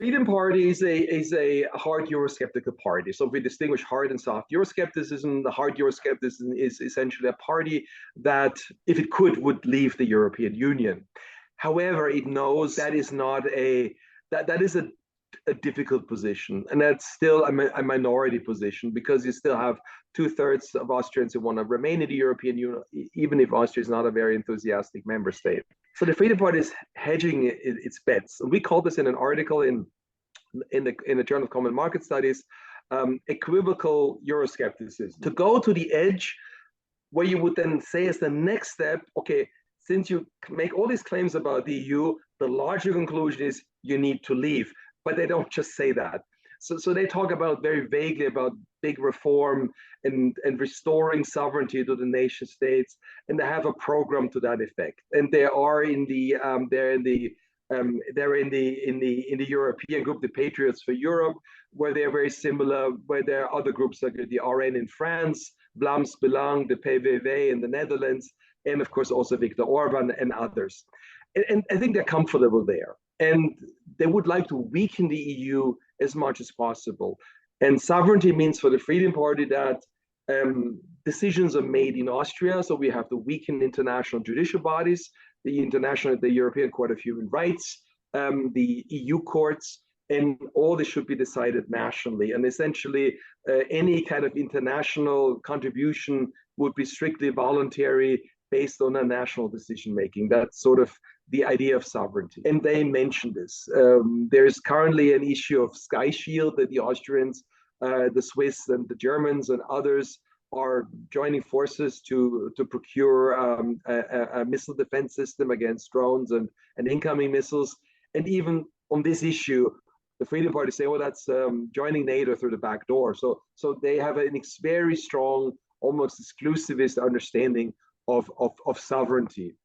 Freedom Party is a hard Eurosceptical party. So we distinguish hard and soft Euroscepticism. The hard Euroscepticism is essentially a party that, if it could, would leave the European Union. However, it knows that is not that is a difficult position, and that's still a minority position, because you still have 2/3 of Austrians who want to remain in the European Union, even if Austria is not a very enthusiastic member state. So the Freedom Party is hedging its bets. And we call this in an article in the Journal of Common Market Studies, equivocal Euroscepticism. To go to the edge, where you would then say as the next step, okay, since you make all these claims about the EU, the logical conclusion is you need to leave. But they don't just say that. So they talk about very vaguely about big reform and restoring sovereignty to the nation states, and they have a program to that effect. And they are in the European group, the Patriots for Europe, where they're very similar, where there are other groups like the RN in France, Vlaams Belang, the PVV in the Netherlands, and of course also Viktor Orbán and others. And I think they're comfortable there. And they would like to weaken the EU as much as possible. And sovereignty means for the Freedom Party that decisions are made in Austria. So we have to weaken international judicial bodies, the European Court of Human Rights, the EU courts, and all this should be decided nationally. And essentially, any kind of international contribution would be strictly voluntary based on a national decision making. That's sort of the idea of sovereignty. And they mentioned this. There's currently an issue of Sky Shield that the Austrians, the Swiss and the Germans and others are joining forces to procure a missile defense system against drones and incoming missiles. And even on this issue, the Freedom Party say, well, that's joining NATO through the back door. So they have a very strong, almost exclusivist understanding of sovereignty.